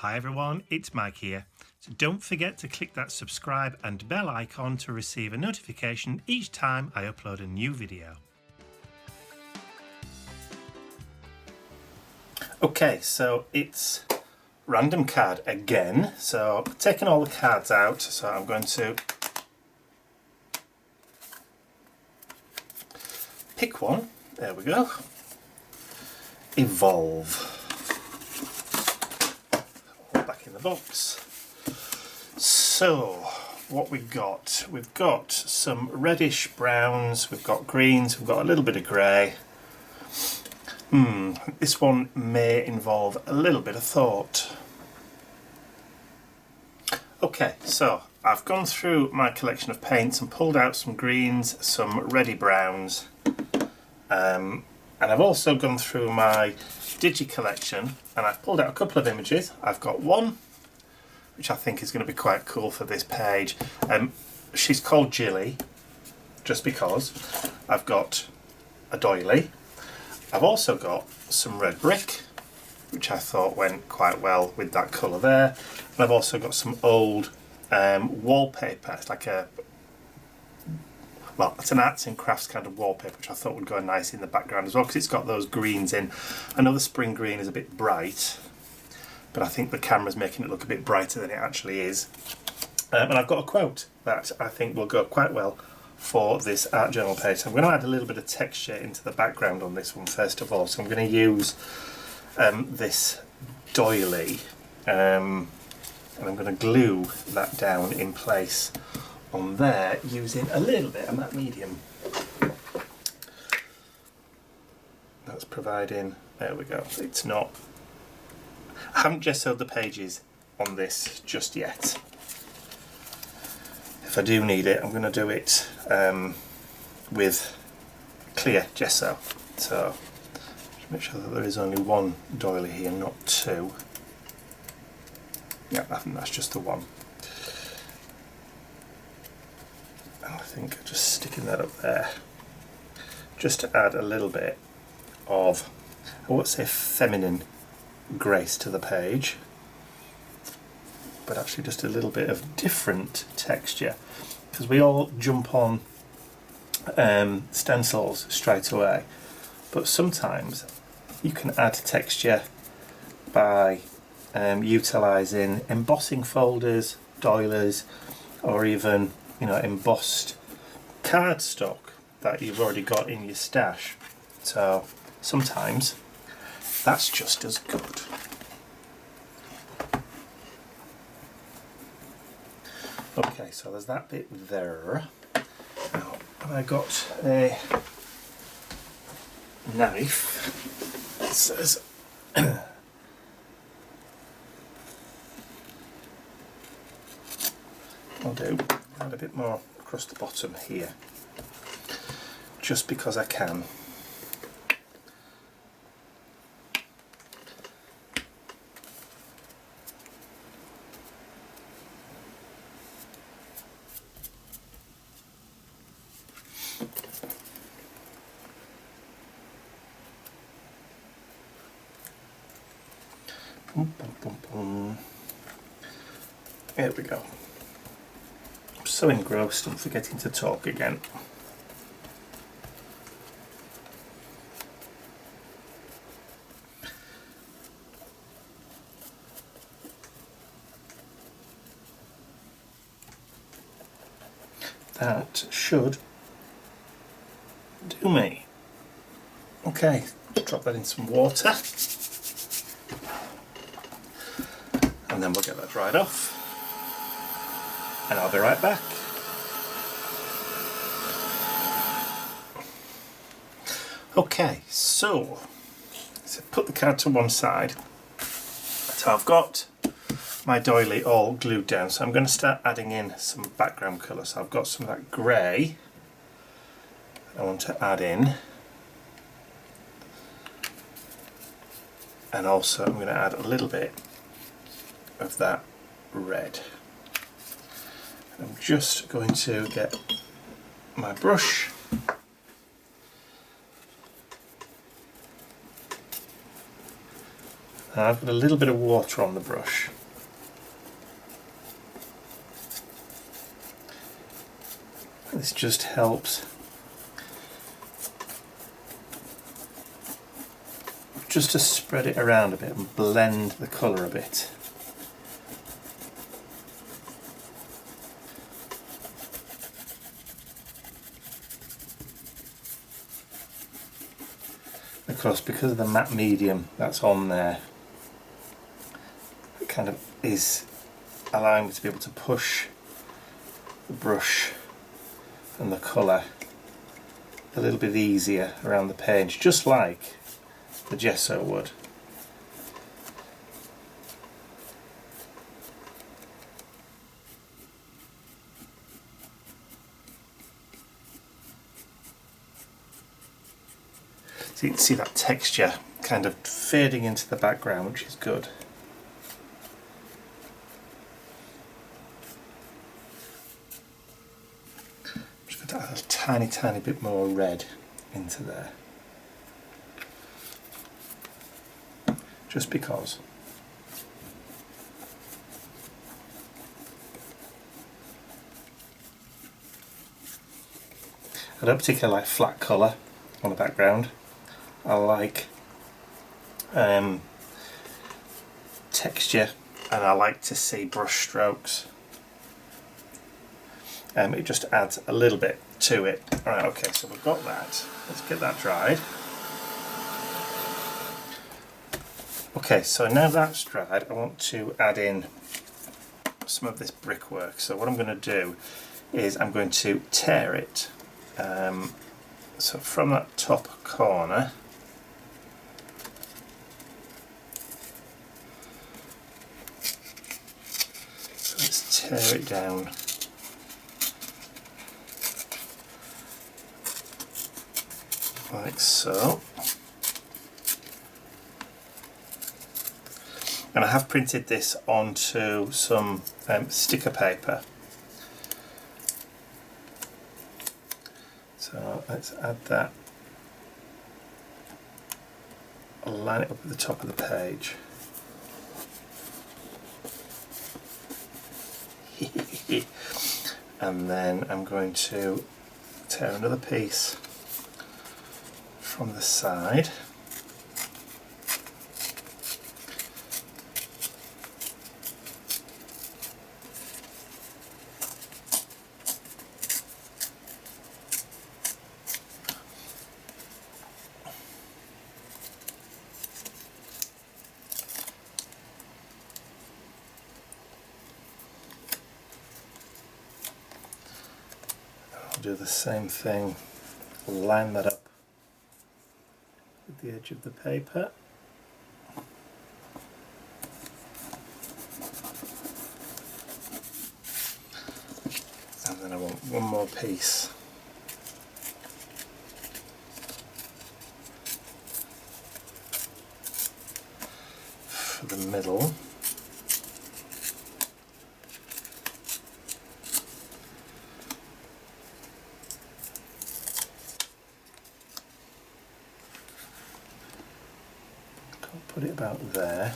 Hi everyone, it's Mike here. So don't forget to click that subscribe and bell icon to receive a notification each time I upload a new video. Okay, so it's random card again. So I've taken all the cards out, so I'm going to pick one. There we go. Evolve. Back in the box. So what we've got some reddish browns, we've got greens, we've got a little bit of grey. This one may involve a little bit of thought. Okay, so I've gone through my collection of paints and pulled out some greens, some reddy browns, and I've also gone through my Digi collection and I've pulled out a couple of images. I've got one which I think is going to be quite cool for this page. She's called Jilly just because. I've got a doily. I've also got some red brick, which I thought went quite well with that colour there. And I've also got some old wallpaper. It's like it's an arts and crafts kind of wallpaper, which I thought would go nice in the background as well, because it's got those greens in. I know the spring green is a bit bright, but I think the camera's making it look a bit brighter than it actually is. And I've got a quote that I think will go quite well for this art journal page. So I'm going to add a little bit of texture into the background on this one first of all. So I'm going to use this doily and I'm going to glue that down in place on there using a little bit of matte medium. That's providing, there we go, it's not, I haven't gessoed the pages on this just yet. If I do need it, I'm going to do it with clear gesso. So just make sure that there is only one doily here, not two. Yeah, I think that's just the one. And I think just sticking that up there, just to add a little bit of, I won't say feminine grace to the page, but actually just a little bit of different texture, because we all jump on stencils straight away, but sometimes you can add texture by utilising embossing folders, doilies, or even embossed cardstock that you've already got in your stash. So sometimes that's just as good. Okay, so there's that bit there. Now, I got a knife. It says I'll do add a bit more across the bottom here, just because I can. Boom, boom, boom, boom. There we go. I'm so engrossed I'm forgetting to talk again. That should do me. Okay, drop that in some water. And then we'll get that dried off. And I'll be right back. Okay, so put the card to one side. So I've got my doily all glued down, so I'm going to start adding in some background colour. So I've got some of that grey I want to add in, and also I'm going to add a little bit of that red. I'm just going to get my brush And I've got a little bit of water on the brush. This just helps just to spread it around a bit and blend the colour a bit. Of course, because of the matte medium that's on there, it kind of is allowing me to be able to push the brush and the colour a little bit easier around the page, just like the gesso would. So you can see that texture kind of fading into the background, which is good. I'm just going to add a tiny bit more red into there. Just because. I don't particularly like flat colour on the background. I like texture, and I like to see brush strokes. It just adds a little bit to it. Alright, okay, so we've got that. Let's get that dried. Okay, so now that's dried, I want to add in some of this brickwork. So what I'm going to do is I'm going to tear it. So from that top corner, so let's tear it down. Like so. And I have printed this onto some sticker paper. So let's add that. I'll line it up at the top of the page. And then I'm going to tear another piece from the side. I'll do the same thing, line that up with the edge of the paper. And then I want one more piece for the middle. Put it about there.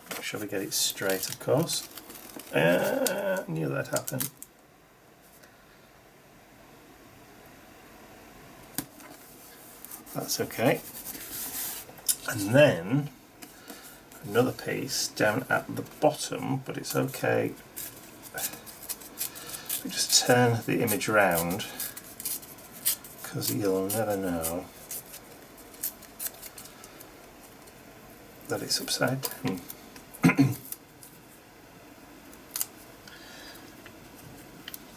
Make sure we get it straight, of course. Knew that happened. That's okay. And then another piece down at the bottom, but it's okay. We just turn the image round, because you'll never know that it's upside down.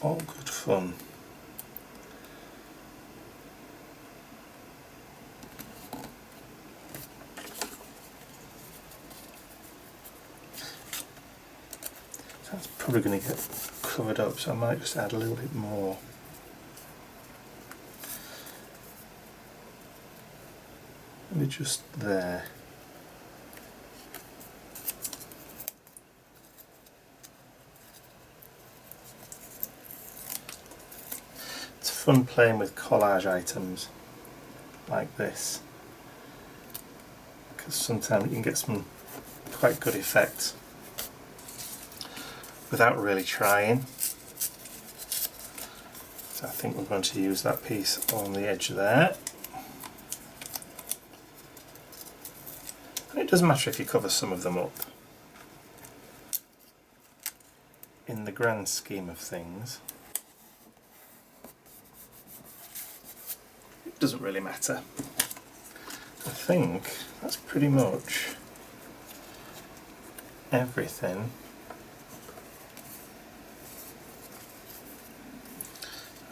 All good fun. So that's probably going to get covered up, so I might just add a little bit more. Maybe just there. Fun playing with collage items like this, because sometimes you can get some quite good effects without really trying. So I think we're going to use that piece on the edge there. And it doesn't matter if you cover some of them up. In the grand scheme of things, it doesn't really matter. I think that's pretty much everything.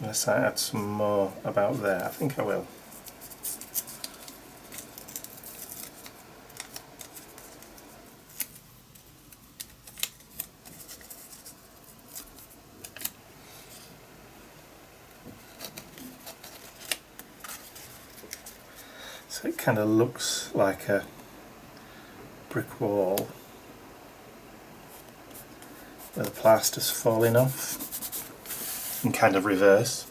Unless I add some more about there, I think I will. So it kind of looks like a brick wall where the plaster's falling off in kind of reverse.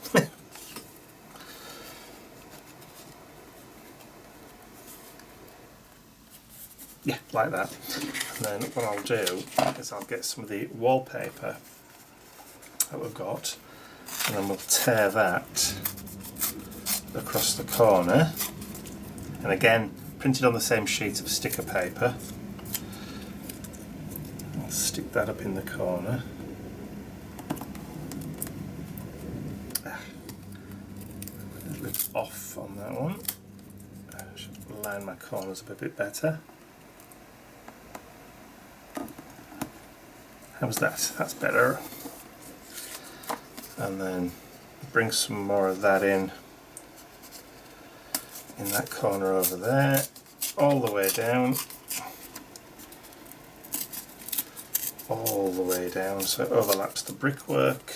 Yeah, like that. And then what I'll do is I'll get some of the wallpaper that we've got and then we'll tear that across the corner. And again, printed on the same sheet of sticker paper. I'll stick that up in the corner. A little bit off on that one. I should line my corners up a bit better. How's that? That's better. And then bring some more of that in that corner over there, all the way down, all the way down so it overlaps the brickwork.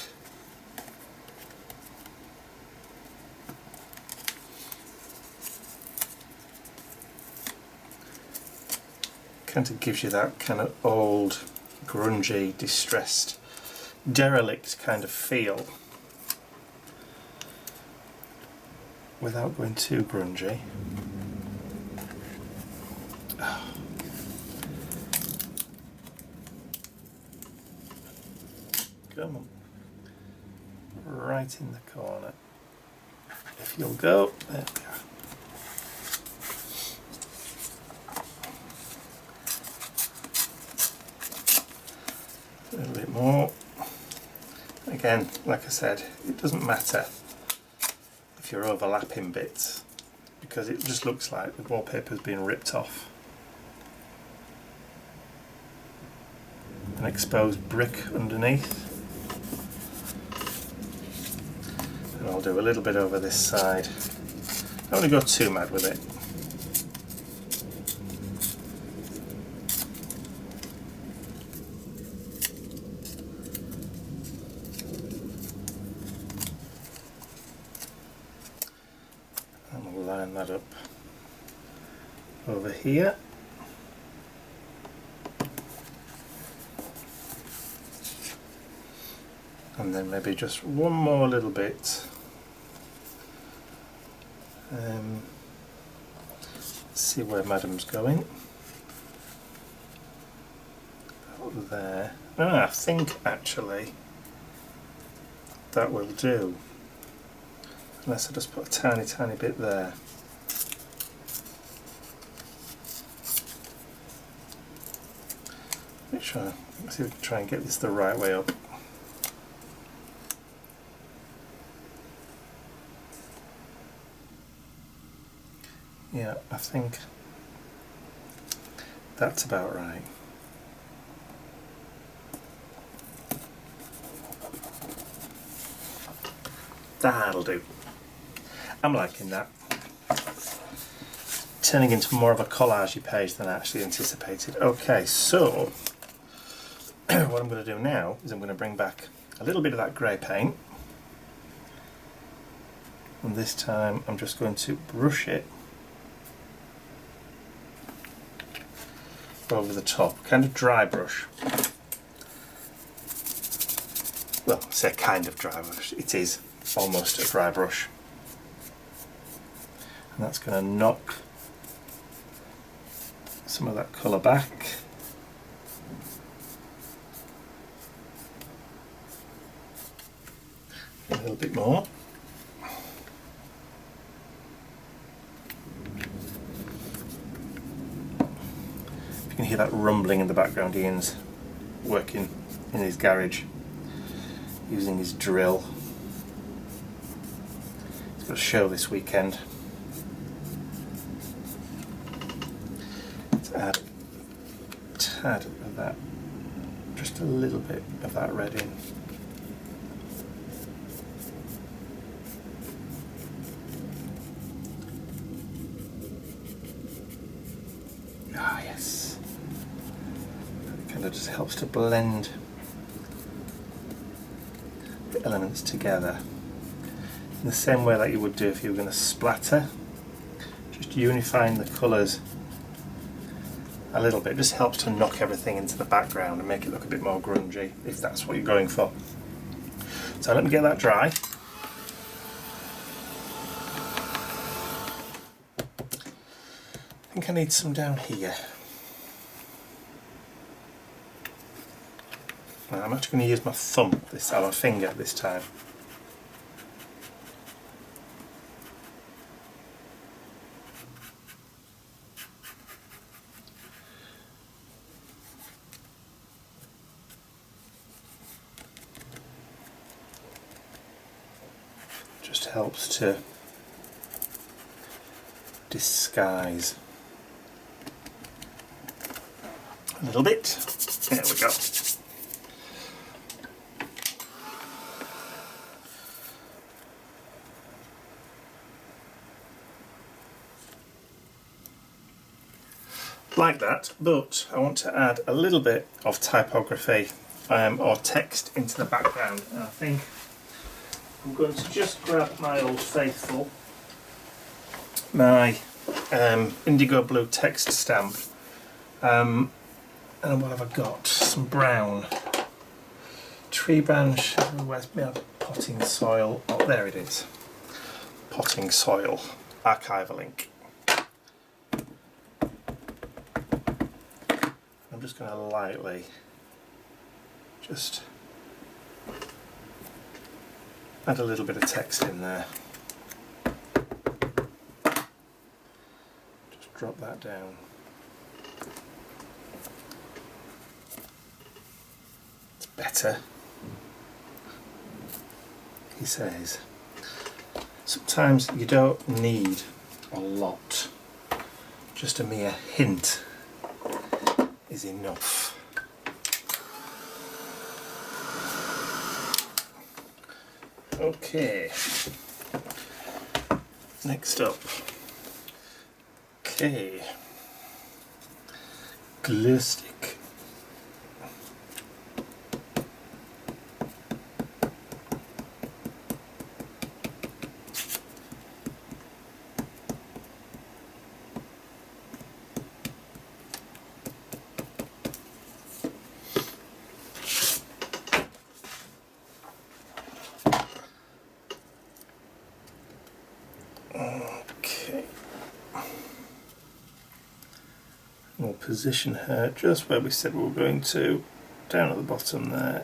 Kind of gives you that kind of old, grungy, distressed, derelict kind of feel, without going too grungy. Come on. Right in the corner. If you'll go, there we are. A little bit more. Again, like I said, it doesn't matter if you're overlapping bits, because it just looks like the wallpaper's been ripped off. An exposed brick underneath. And I'll do a little bit over this side. I don't want to go too mad with it. Line that up over here. And then maybe just one more little bit. See where Madam's going. About there. I think actually that will do. Unless I just put a tiny bit there. Make sure, let's see if we can try and get this the right way up. Yeah, I think that's about right. That'll do. I'm liking that. Turning into more of a collagey page than I actually anticipated. Okay, so what I'm going to do now is I'm going to bring back a little bit of that grey paint, and this time I'm just going to brush it over the top, kind of dry brush. Well, I say kind of dry brush, it is almost a dry brush. And that's going to knock some of that colour back. A little bit more. You can hear that rumbling in the background. Ian's working in his garage using his drill. He's got a show this weekend. Let's add a tad of that, just a little bit of that red in. Ah, yes. It kind of just helps to blend the elements together in the same way that you would do if you were going to splatter. Just unifying the colours a little bit just helps to knock everything into the background and make it look a bit more grungy, if that's what you're going for. So let me get that dry. I think I need some down here. Now, I'm actually going to use my thumb this time, my finger this time. Just helps to disguise a little bit. There we go. Like that, but I want to add a little bit of typography or text into the background, and I think I'm going to just grab my Old Faithful, my indigo blue text stamp, and what have I got? Some brown. Tree branch, where's my potting soil? Oh, there it is. Potting soil, archival ink. I'm just going to lightly just add a little bit of text in there. Just drop that down. It's better, he says. Sometimes you don't need a lot, just a mere hint is enough. Okay, next up, okay, glue stick. We'll position her just where we said we were going to, down at the bottom there.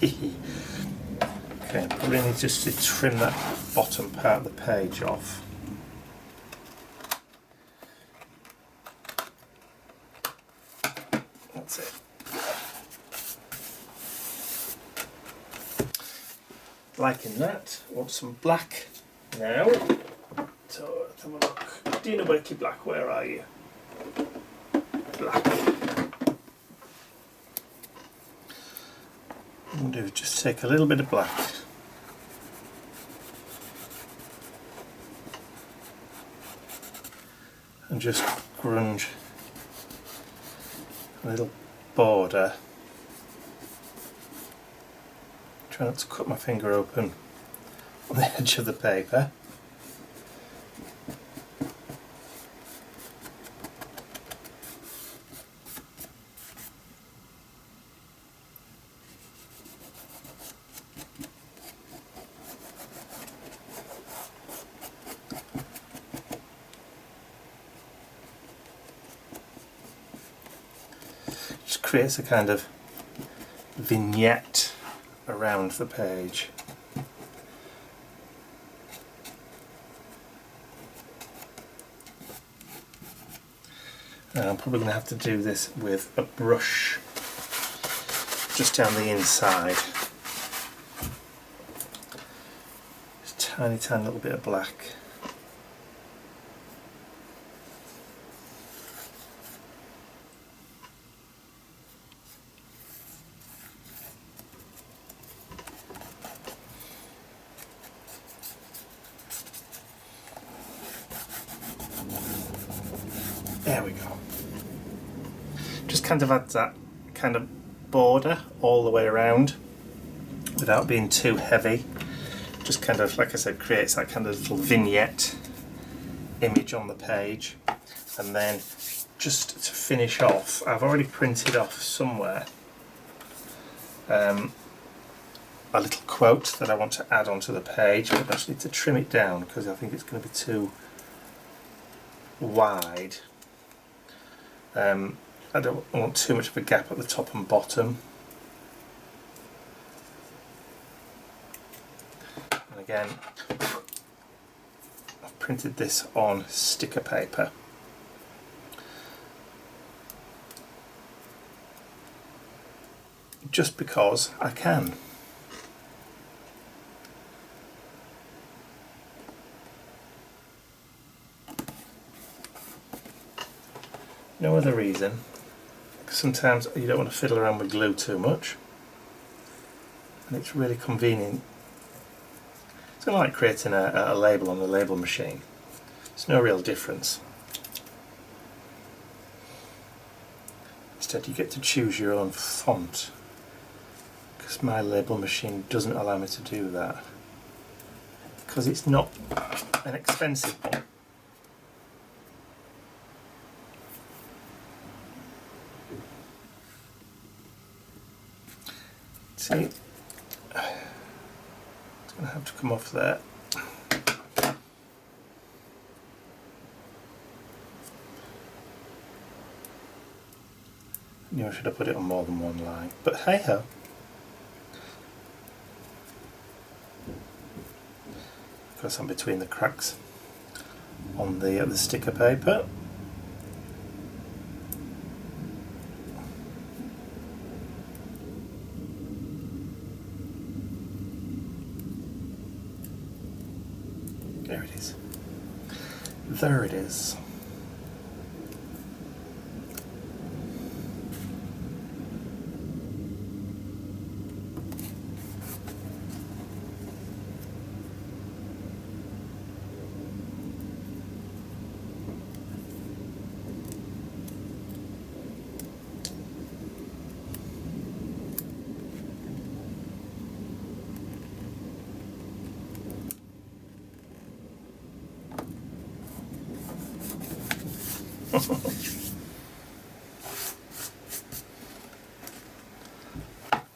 Okay, probably need just to trim that bottom part of the page off. That's it. Liking that. I want some black now. So let's have a look. Dina Wakey Black, where are you? Black. What I'm going to do is just take a little bit of black. And just grunge a little border. Try not to cut my finger open on the edge of the paper. creates a kind of vignette around the page. And I'm probably going to have to do this with a brush just down the inside. Just tiny little bit of black. There we go. Just kind of adds that kind of border all the way around without being too heavy. Just kind of, like I said, creates that kind of little vignette image on the page. And then just to finish off, I've already printed off somewhere a little quote that I want to add onto the page, but I just need to trim it down because I think it's going to be too wide. I don't want too much of a gap at the top and bottom. And again, I've printed this on sticker paper. Just because I can. No other reason. Sometimes you don't want to fiddle around with glue too much, and it's really convenient. It's kind of like creating a label on the label machine. It's no real difference. Instead you get to choose your own font, because my label machine doesn't allow me to do that, because it's not an expensive one. See, it's going to have to come off there. You know, I should have put it on more than one line, but hey ho. Goes on between the cracks on the sticker paper. There it is. There it is.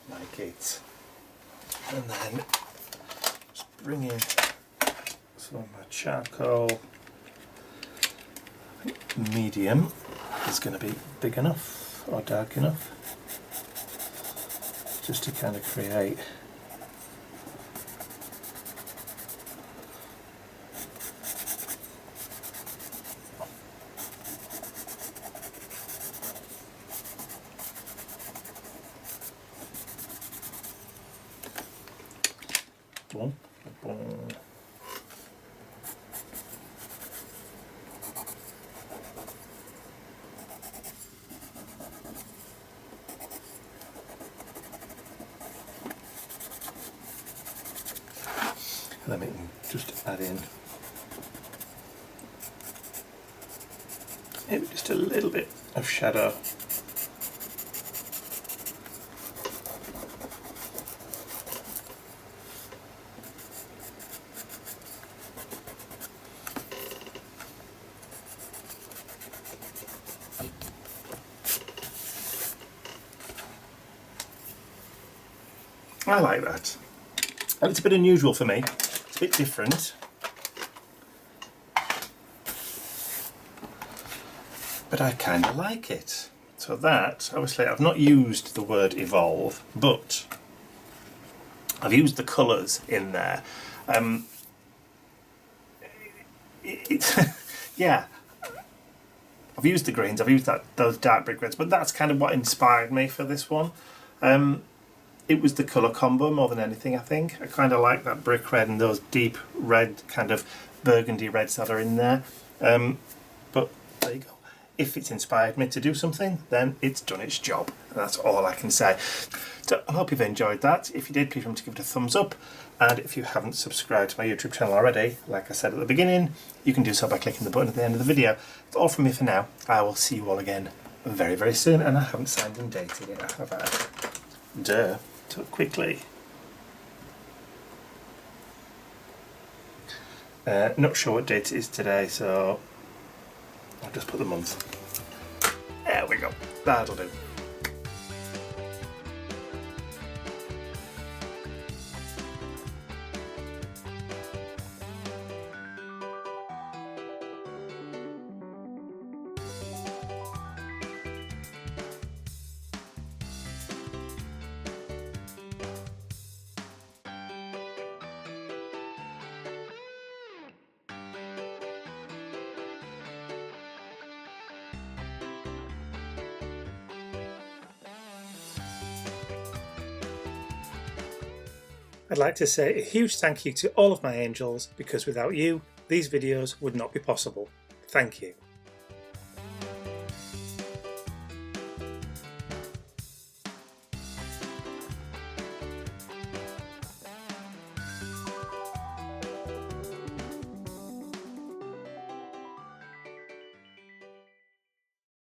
Like it. And then just bring in some of my charcoal. I think medium is going to be big enough or dark enough just to kind of create boom, boom. And then we can just add in maybe just a little bit of shadow. I like that. And it's a bit unusual for me. It's a bit different. But I kind of like it. So that, obviously I've not used the word evolve, but I've used the colours in there. Yeah, I've used the greens, I've used those dark brick reds, but that's kind of what inspired me for this one. It was the colour combo more than anything, I think. I kind of like that brick red and those deep red, kind of burgundy reds that are in there. But there you go. If it's inspired me to do something, then it's done its job. And that's all I can say. So I hope you've enjoyed that. If you did, please remember to give it a thumbs up. And if you haven't subscribed to my YouTube channel already, like I said at the beginning, you can do so by clicking the button at the end of the video. That's all from me for now. I will see you all again very, very soon. And I haven't signed and dated it, have I? Duh. So quickly. Not sure what date it is today, so I'll just put the month. There we go. That'll do. I'd like to say a huge thank you to all of my angels, because without you, these videos would not be possible. Thank you.